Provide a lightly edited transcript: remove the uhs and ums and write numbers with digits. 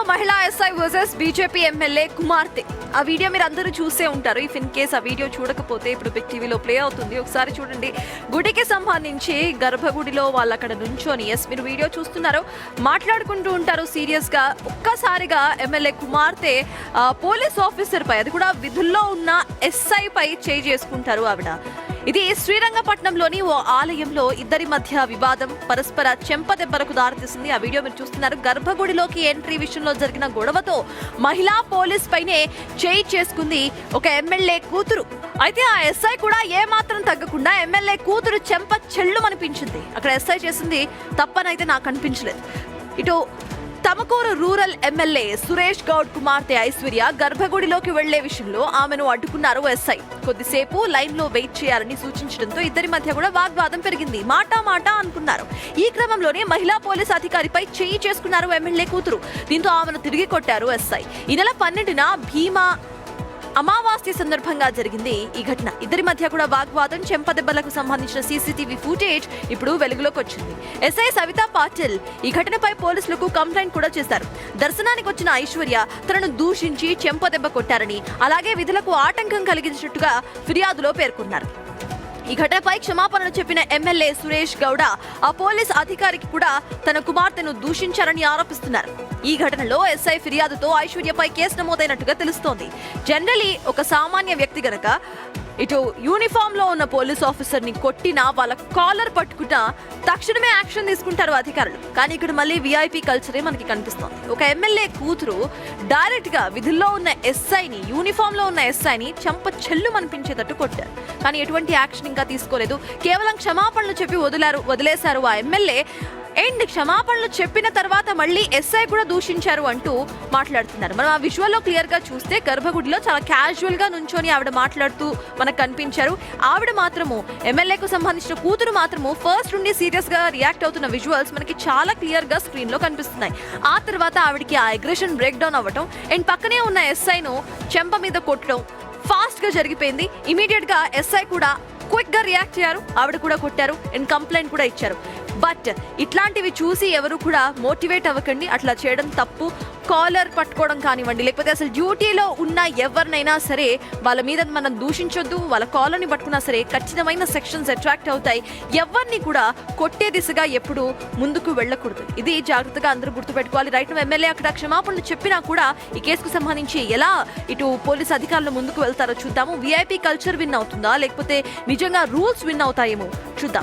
మహిళా SI versus BJP MLA కుమార్తె. ఆ వీడియో మీరు అందరూ చూసే ఉంటారు. ఇఫ్ ఇన్ కేస్ ఆ వీడియో చూడకపోతే ఇప్పుడు బిగ్ టీవీలో ప్లే అవుతుంది, ఒకసారి చూడండి. గుడికి సంబంధించి గర్భగుడిలో వాళ్ళు అక్కడ నుంచొని, ఎస్ మీరు వీడియో చూస్తున్నారు, మాట్లాడుకుంటూ ఉంటారు సీరియస్ గా. ఒక్కసారిగా ఎమ్మెల్యే కుమార్తె పోలీస్ ఆఫీసర్ పై, అది కూడా విధుల్లో ఉన్న ఎస్ఐ పై చేయి చేసుకుంటారు ఆవిడ. ఇది శ్రీరంగపట్నంలోని ఓ ఆలయంలో ఇద్దరి మధ్య వివాదం పరస్పర చెంపదెబ్బలకు దారితీసింది. ఆ వీడియో మీరు చూస్తున్నారు. గర్భగుడిలోకి ఎంట్రీ విషయంలో జరిగిన గొడవతో మహిళా పోలీస్ పైనే చేయి చేసుకుంది ఒక ఎమ్మెల్యే కూతురు. అయితే ఆ ఎస్ఐ కూడా ఏమాత్రం తగ్గకుండా ఎమ్మెల్యే కూతురు చెంప చెల్లుమనిపించింది. అక్కడ ఎస్ఐ చేసింది తప్పనైతే నాకు అనిపించలేదు. ఇటు తమకూరు రూరల్ ఎమ్మెల్యే సురేష్ గౌడ్ కుమార్తె ఐశ్వర్య గర్భగుడిలోకి వెళ్లే విషయంలో ఆమెను అడ్డుకున్నారు ఎస్ఐ. కొద్దిసేపు లైన్ లో వెయిట్ చేయాలని సూచించడంతో ఇద్దరి మధ్య కూడా వాగ్వాదం పెరిగింది. మాట అనుకున్నారు. ఈ క్రమంలోనే మహిళా పోలీస్ అధికారిపై చేయి చేసుకున్నారు ఎమ్మెల్యే కూతురు. దీంతో ఆమెను తిరిగి కొట్టారు ఎస్ఐ. ఈ నెల 12న భీమా అమావాస్య సందర్భంగా జరిగింది ఈ ఘటన. ఇద్దరి మధ్య కూడా వాగ్వాదం, చెంపదెబ్బలకు సంబంధించిన సీసీటీవీ ఫుటేజ్ ఇప్పుడు వెలుగులోకి వచ్చింది. ఎస్ఐ సవితా పాటిల్ ఈ ఘటనపై పోలీసులకు కంప్లైంట్ కూడా చేశారు. దర్శనానికి వచ్చిన ఐశ్వర్య తనను దూషించి చెంపదెబ్బ కొట్టారని, అలాగే విధులకు ఆటంకం కలిగించినట్టుగా ఫిర్యాదులో పేర్కొన్నారు. ఈ ఘటనపై క్షమాపణలు చెప్పిన ఎమ్మెల్యే సురేష్ గౌడ ఆ పోలీస్ అధికారికి కూడా తన కుమార్తెను దూషించారని ఆరోపిస్తున్నారు. ఈ ఘటనలో ఎస్ఐ ఫిర్యాదుతో ఐశ్వర్యపై కేసు నమోదైనట్టుగా తెలుస్తోంది. జనరలీ ఒక సామాన్య వ్యక్తి గనక ఇటు యూనిఫామ్ లో ఉన్న పోలీస్ ఆఫీసర్ ని కొట్టినా, వాళ్ళ కాలర్ పట్టుకున్నా తక్షణమే యాక్షన్ తీసుకుంటారు అధికారులు. కానీ ఇక్కడ మళ్ళీ విఐపి కల్చరే మనకి కనిపిస్తోంది. ఒక ఎమ్మెల్యే కూతురు డైరెక్ట్ గా విధుల్లో ఉన్న ఎస్ఐని, యూనిఫామ్ లో ఉన్న ఎస్ఐని చెంప చెల్లు అనిపించేటట్టు కొట్టారు. కానీ ఎటువంటి యాక్షన్ ఇంకా తీసుకోలేదు. కేవలం క్షమాపణలు చెప్పి వదిలేశారు ఆ ఎమ్మెల్యే. అండ్ క్షమాపణలు చెప్పిన తర్వాత మళ్ళీ ఎస్ఐ కూడా దూషించారు అంటూ మాట్లాడుతున్నారు. మనం ఆ విజువల్లో క్లియర్ గా చూస్తే గర్భగుడిలో చాలా క్యాజువల్ గా నుంచొని ఆవిడ మాట్లాడుతూ మనకు కనిపించారు. ఆవిడ మాత్రము, ఎమ్మెల్యేకు సంబంధించిన కూతురు మాత్రము ఫస్ట్ నుండి సీరియస్ గా రియాక్ట్ అవుతున్న విజువల్స్ మనకి చాలా క్లియర్ గా స్క్రీన్ లో కనిపిస్తున్నాయి. ఆ తర్వాత ఆవిడకి ఆ అగ్రెషన్ బ్రేక్ డౌన్ అవ్వటం అండ్ పక్కనే ఉన్న ఎస్ఐను చెంప మీద కొట్టడం ఫాస్ట్ గా జరిగిపోయింది. ఇమీడియట్ గా ఎస్ఐ కూడా క్విక్ గా రియాక్ట్ అయ్యారు. ఆవిడ కూడా కొట్టారు అండ్ కంప్లైంట్ కూడా ఇచ్చారు. బట్ ఇట్లాంటివి చూసి ఎవరు కూడా మోటివేట్ అవ్వకండి. అట్లా చేయడం తప్పు. కాలర్ పట్టుకోవడం కానివ్వండి, లేకపోతే అసలు డ్యూటీలో ఉన్న ఎవరినైనా సరే వాళ్ళ మీద మనం దూషించొద్దు. వాళ్ళ కాలర్ని పట్టుకున్నా సరే ఖచ్చితమైన సెక్షన్స్ అట్రాక్ట్ అవుతాయి. ఎవరిని కూడా కొట్టే దిశగా ఎప్పుడు ముందుకు వెళ్ళకూడదు. ఇది జాగ్రత్తగా అందరూ గుర్తుపెట్టుకోవాలి. రైట్, ఎమ్మెల్యే అక్కడ క్షమాపణలు చెప్పినా కూడా ఈ కేసుకు సంబంధించి ఎలా ఇటు పోలీస్ అధికారులు ముందుకు వెళ్తారో చూద్దాము. విఐపి కల్చర్ విన్ అవుతుందా, లేకపోతే నిజంగా రూల్స్ విన్ అవుతాయేమో చూద్దాం.